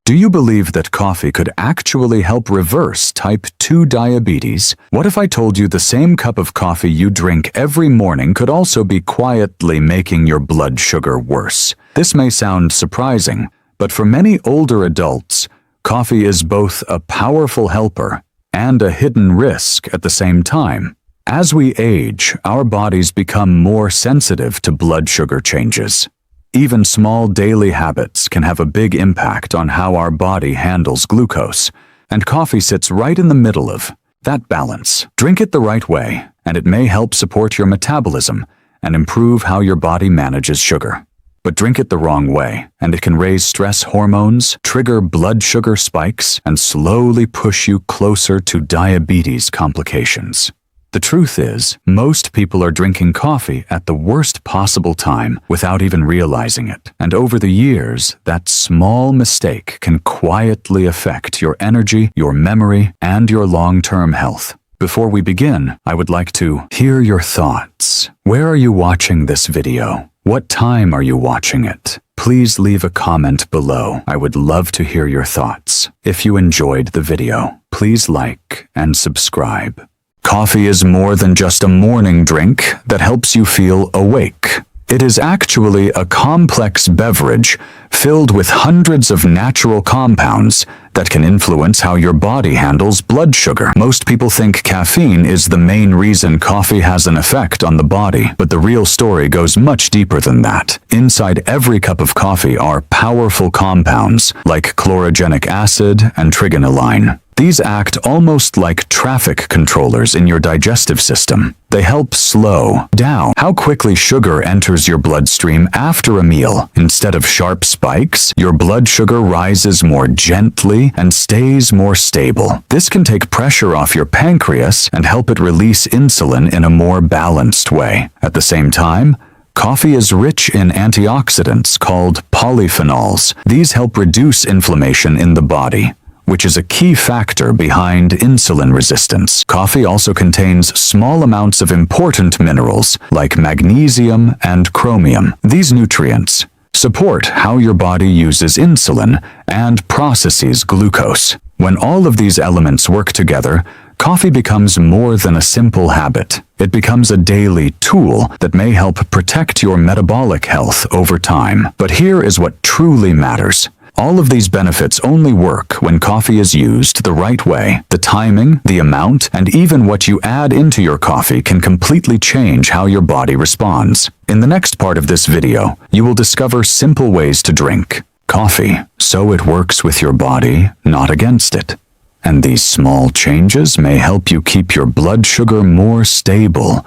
Do you believe that coffee could actually help reverse type 2 diabetes? What if I told you the same cup of coffee you drink every morning could also be quietly making your blood sugar worse? This may sound surprising, but for many older adults, coffee is both a powerful helper and a hidden risk at the same time. As we age, our bodies become more sensitive to blood sugar changes. Even small daily habits can have a big impact on how our body handles glucose, and coffee sits right in the middle of that balance. Drink it the right way, and it may help support your metabolism and improve how your body manages sugar. But drink it the wrong way, and it can raise stress hormones, trigger blood sugar spikes, and slowly push you closer to diabetes complications. The truth is, most people are drinking coffee at the worst possible time without even realizing it. And over the years, that small mistake can quietly affect your energy, your memory, and your long-term health. Before we begin, I would like to hear your thoughts. Where are you watching this video? What time are you watching it? Please leave a comment below. I would love to hear your thoughts. If you enjoyed the video, please like and subscribe. Coffee is more than just a morning drink that helps you feel awake. It is actually a complex beverage filled with hundreds of natural compounds that can influence how your body handles blood sugar. Most people think caffeine is the main reason coffee has an effect on the body, but the real story goes much deeper than that. Inside every cup of coffee are powerful compounds like chlorogenic acid and trigonelline. These act almost like traffic controllers in your digestive system. They help slow down how quickly sugar enters your bloodstream after a meal. Instead of sharp spikes, your blood sugar rises more gently and stays more stable. This can take pressure off your pancreas and help it release insulin in a more balanced way. At the same time, coffee is rich in antioxidants called polyphenols. These help reduce inflammation in the body, which is a key factor behind insulin resistance. Coffee also contains small amounts of important minerals like magnesium and chromium. These nutrients support how your body uses insulin and processes glucose. When all of these elements work together, coffee becomes more than a simple habit. It becomes a daily tool that may help protect your metabolic health over time. But here is what truly matters. All of these benefits only work when coffee is used the right way. The timing, the amount, and even what you add into your coffee can completely change how your body responds. In the next part of this video, you will discover simple ways to drink coffee so it works with your body, not against it. And these small changes may help you keep your blood sugar more stable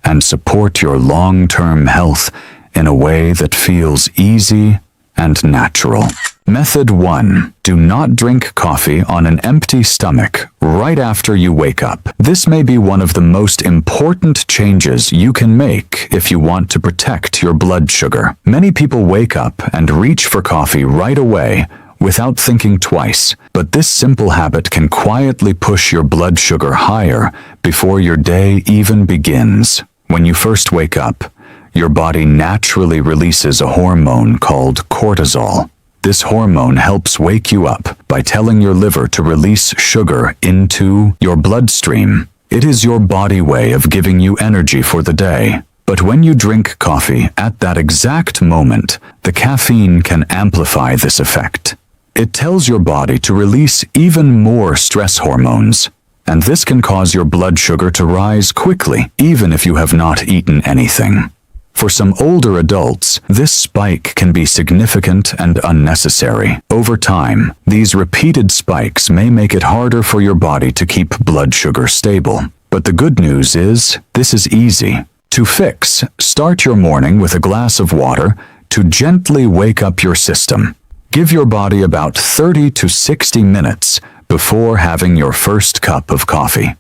and support your long-term health in a way that feels easy and natural. Method 1. Do not drink coffee on an empty stomach right after you wake up. This may be one of the most important changes you can make if you want to protect your blood sugar. Many people wake up and reach for coffee right away without thinking twice, but this simple habit can quietly push your blood sugar higher before your day even begins. When you first wake up, your body naturally releases a hormone called cortisol. This hormone helps wake you up by telling your liver to release sugar into your bloodstream. It is your body way of giving you energy for the day. But when you drink coffee at that exact moment, the caffeine can amplify this effect. It tells your body to release even more stress hormones, and this can cause your blood sugar to rise quickly, even if you have not eaten anything. For some older adults, this spike can be significant and unnecessary. Over time, these repeated spikes may make it harder for your body to keep blood sugar stable. But the good news is, this is easy to fix. Start your morning with a glass of water to gently wake up your system. Give your body about 30 to 60 minutes before having your first cup of coffee.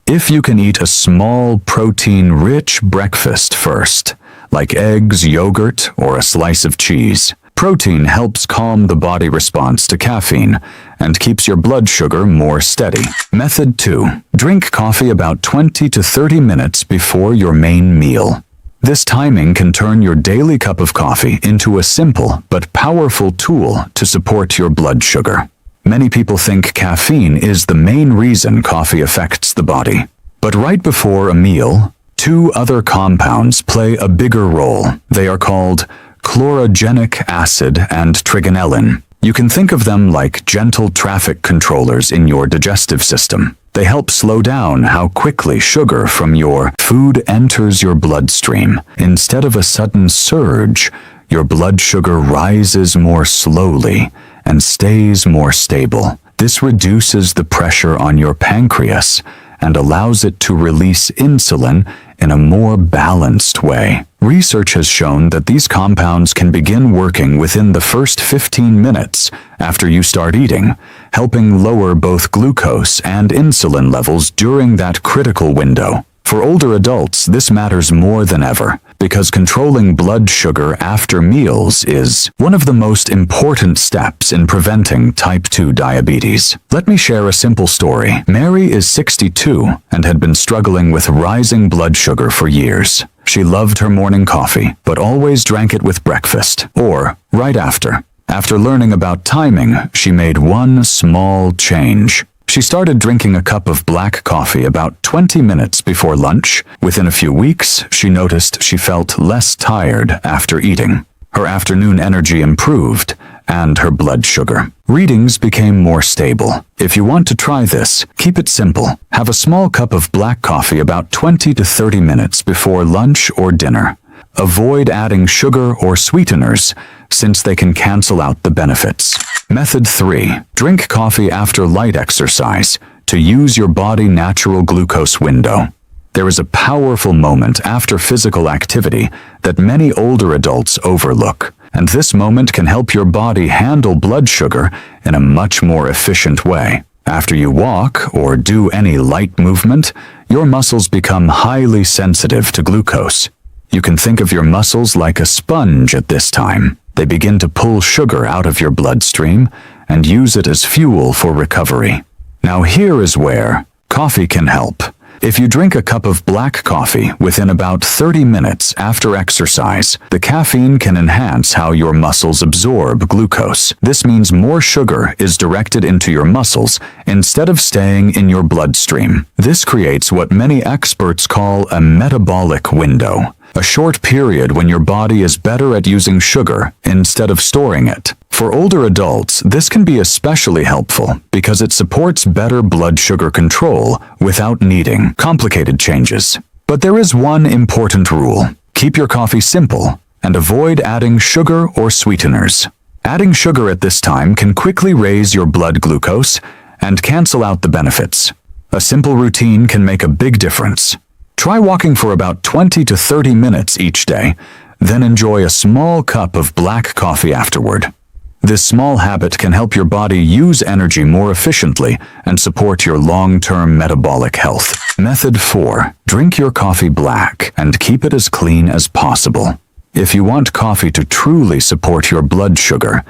If you can eat a small protein-rich breakfast first, like eggs, yogurt, or a slice of cheese. Protein helps calm the body response to caffeine and keeps your blood sugar more steady. Method 2. Drink coffee about 20 to 30 minutes before your main meal. This timing can turn your daily cup of coffee into a simple but powerful tool to support your blood sugar. Many people think caffeine is the main reason coffee affects the body. But right before a meal, two other compounds play a bigger role. They are called chlorogenic acid and trigonelline. You can think of them like gentle traffic controllers in your digestive system. They help slow down how quickly sugar from your food enters your bloodstream. Instead of a sudden surge, your blood sugar rises more slowly and stays more stable. This reduces the pressure on your pancreas and allows it to release insulin in a more balanced way. Research has shown that these compounds can begin working within the first 15 minutes after you start eating, helping lower both glucose and insulin levels during that critical window. For older adults, this matters more than ever, because controlling blood sugar after meals is one of the most important steps in preventing type 2 diabetes. Let me share a simple story. Mary is 62 and had been struggling with rising blood sugar for years. She loved her morning coffee, but always drank it with breakfast, or right after. After learning about timing, she made one small change. She started drinking a cup of black coffee about 20 minutes before lunch. Within a few weeks, she noticed she felt less tired after eating. Her afternoon energy improved, and her blood sugar readings became more stable. If you want to try this, keep it simple. Have a small cup of black coffee about 20 to 30 minutes before lunch or dinner. Avoid adding sugar or sweeteners, since they can cancel out the benefits. Method 3. Drink coffee after light exercise to use your body's natural glucose window. There is a powerful moment after physical activity that many older adults overlook, and this moment can help your body handle blood sugar in a much more efficient way. After you walk or do any light movement, your muscles become highly sensitive to glucose. You can think of your muscles like a sponge at this time. They begin to pull sugar out of your bloodstream and use it as fuel for recovery. Now here is where coffee can help. If you drink a cup of black coffee within about 30 minutes after exercise, the caffeine can enhance how your muscles absorb glucose. This means more sugar is directed into your muscles instead of staying in your bloodstream. This creates what many experts call a metabolic window, a short period when your body is better at using sugar instead of storing it. For older adults, this can be especially helpful because it supports better blood sugar control without needing complicated changes. But there is one important rule. Keep your coffee simple and avoid adding sugar or sweeteners. Adding sugar at this time can quickly raise your blood glucose and cancel out the benefits. A simple routine can make a big difference. Try walking for about 20 to 30 minutes each day, then enjoy a small cup of black coffee afterward. This small habit can help your body use energy more efficiently and support your long-term metabolic health. Method 4. Drink your coffee black and keep it as clean as possible. If you want coffee to truly support your blood sugar,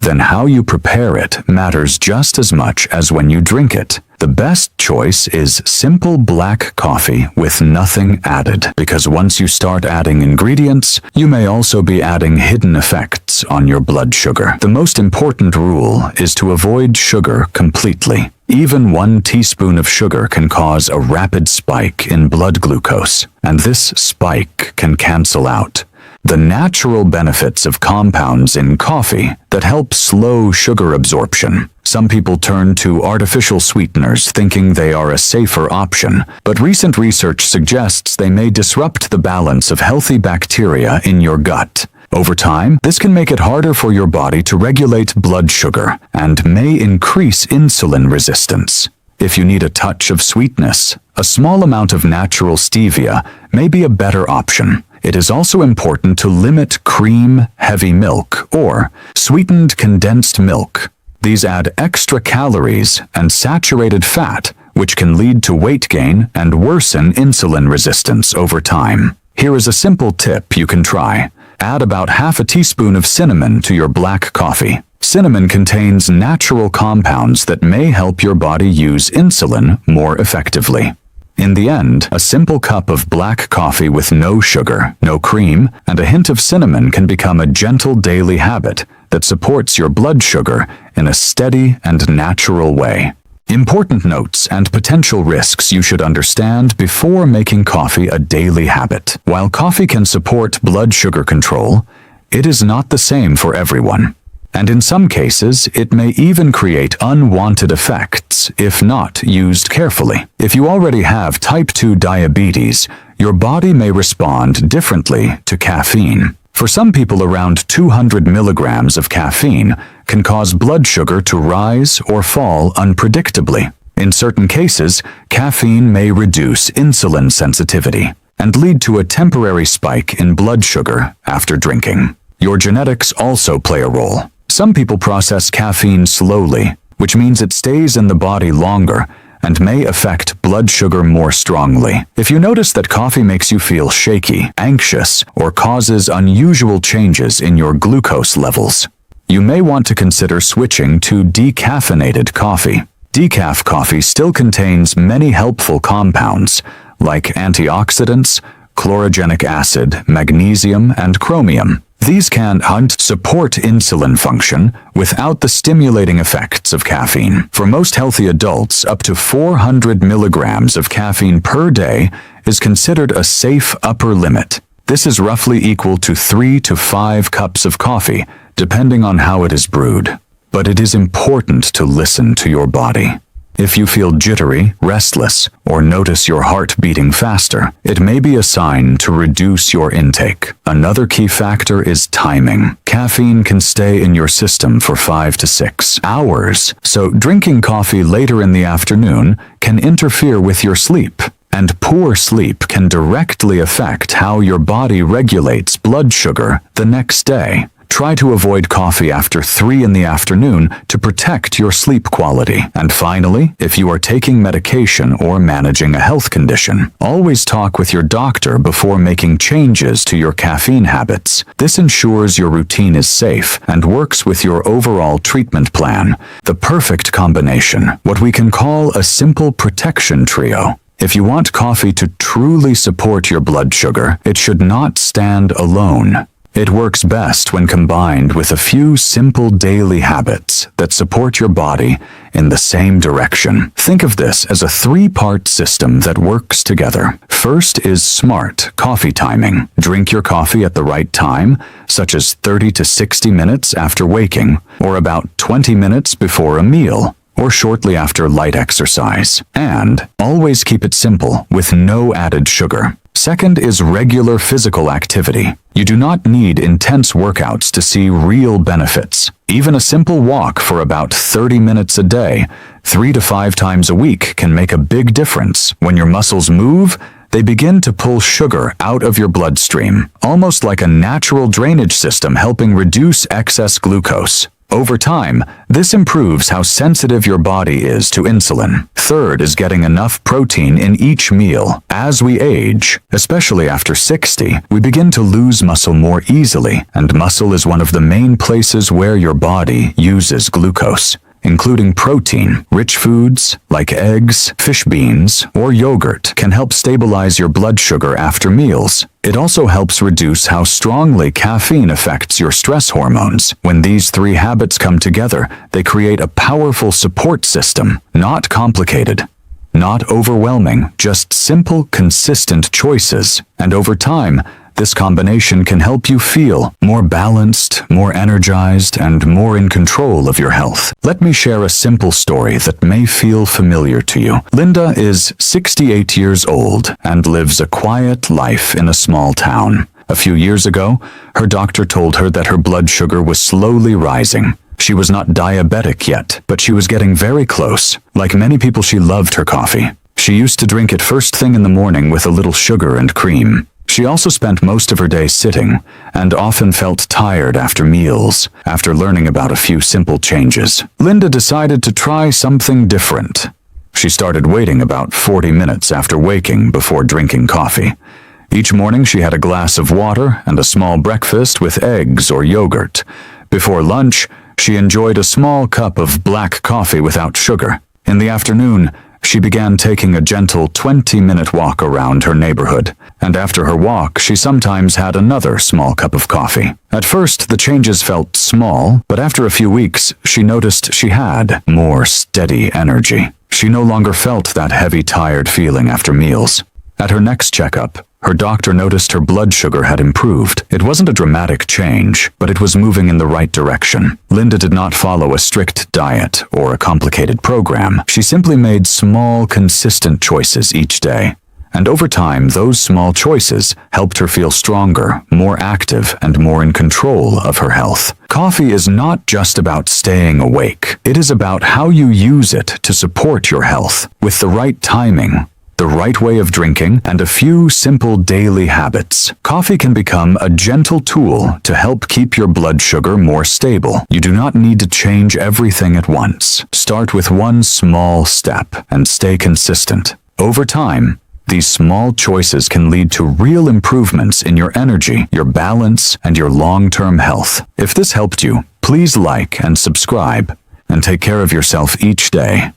then how you prepare it matters just as much as when you drink it. The best choice is simple black coffee with nothing added, because once you start adding ingredients, you may also be adding hidden effects on your blood sugar. The most important rule is to avoid sugar completely. Even 1 teaspoon of sugar can cause a rapid spike in blood glucose, and this spike can cancel out the natural benefits of compounds in coffee that help slow sugar absorption. Some people turn to artificial sweeteners thinking they are a safer option, but recent research suggests they may disrupt the balance of healthy bacteria in your gut. Over time, this can make it harder for your body to regulate blood sugar and may increase insulin resistance. If you need a touch of sweetness, a small amount of natural stevia may be a better option. It is also important to limit cream-heavy milk or sweetened condensed milk. These add extra calories and saturated fat, which can lead to weight gain and worsen insulin resistance over time. Here is a simple tip you can try. Add about half a teaspoon of cinnamon to your black coffee. Cinnamon contains natural compounds that may help your body use insulin more effectively. In the end, a simple cup of black coffee with no sugar, no cream, and a hint of cinnamon can become a gentle daily habit that supports your blood sugar in a steady and natural way. Important notes and potential risks you should understand before making coffee a daily habit. While coffee can support blood sugar control, it is not the same for everyone. And in some cases, it may even create unwanted effects if not used carefully. If you already have type 2 diabetes, your body may respond differently to caffeine. For some people, around 200 milligrams of caffeine can cause blood sugar to rise or fall unpredictably. In certain cases, caffeine may reduce insulin sensitivity and lead to a temporary spike in blood sugar after drinking. Your genetics also play a role. Some people process caffeine slowly, which means it stays in the body longer and may affect blood sugar more strongly. If you notice that coffee makes you feel shaky, anxious, or causes unusual changes in your glucose levels, you may want to consider switching to decaffeinated coffee. Decaf coffee still contains many helpful compounds like antioxidants, chlorogenic acid, magnesium, and chromium. These can support insulin function without the stimulating effects of caffeine. For most healthy adults, up to 400 milligrams of caffeine per day is considered a safe upper limit. This is roughly equal to 3 to 5 cups of coffee, depending on how it is brewed. But it is important to listen to your body. If you feel jittery, restless, or notice your heart beating faster, it may be a sign to reduce your intake. Another key factor is timing. Caffeine can stay in your system for 5 to 6 hours, so drinking coffee later in the afternoon can interfere with your sleep. And poor sleep can directly affect how your body regulates blood sugar the next day. Try to avoid coffee after 3 in the afternoon to protect your sleep quality. And finally, if you are taking medication or managing a health condition, always talk with your doctor before making changes to your caffeine habits. This ensures your routine is safe and works with your overall treatment plan. The perfect combination, what we can call a simple protection trio. If you want coffee to truly support your blood sugar, it should not stand alone. It works best when combined with a few simple daily habits that support your body in the same direction. Think of this as a 3-part system that works together. First is smart coffee timing. Drink your coffee at the right time, such as 30 to 60 minutes after waking, or about 20 minutes before a meal, or shortly after light exercise. And always keep it simple, with no added sugar. Second is regular physical activity. You do not need intense workouts to see real benefits. Even a simple walk for about 30 minutes a day, 3 to 5 times a week, can make a big difference. When your muscles move, they begin to pull sugar out of your bloodstream, almost like a natural drainage system helping reduce excess glucose. Over time, this improves how sensitive your body is to insulin. Third is getting enough protein in each meal. As we age, especially after 60, we begin to lose muscle more easily, and muscle is one of the main places where your body uses glucose, including protein. Rich foods like eggs, fish beans, or yogurt can help stabilize your blood sugar after meals. It also helps reduce how strongly caffeine affects your stress hormones. When these 3 habits come together, they create a powerful support system. Not complicated, not overwhelming, just simple, consistent choices. And over time, this combination can help you feel more balanced, more energized, and more in control of your health. Let me share a simple story that may feel familiar to you. Linda is 68 years old and lives a quiet life in a small town. A few years ago, her doctor told her that her blood sugar was slowly rising. She was not diabetic yet, but she was getting very close. Like many people, she loved her coffee. She used to drink it first thing in the morning with a little sugar and cream. She also spent most of her day sitting, and often felt tired after meals. After learning about a few simple changes, Linda decided to try something different. She started waiting about 40 minutes after waking before drinking coffee. Each morning she had a glass of water and a small breakfast with eggs or yogurt. Before lunch, she enjoyed a small cup of black coffee without sugar. In the afternoon, She began taking a gentle 20-minute walk around her neighborhood, and after her walk, she sometimes had another small cup of coffee. At first, the changes felt small, but after a few weeks, she noticed she had more steady energy. She no longer felt that heavy, tired feeling after meals. At her next checkup, her doctor noticed her blood sugar had improved. It wasn't a dramatic change, but it was moving in the right direction. Linda did not follow a strict diet or a complicated program. She simply made small, consistent choices each day. And over time, those small choices helped her feel stronger, more active, and more in control of her health. Coffee is not just about staying awake. It is about how you use it to support your health. With the right timing, the right way of drinking, and a few simple daily habits, coffee can become a gentle tool to help keep your blood sugar more stable. You do not need to change everything at once. Start with one small step and stay consistent. Over time, these small choices can lead to real improvements in your energy, your balance, and your long-term health. If this helped you, please like and subscribe, and take care of yourself each day.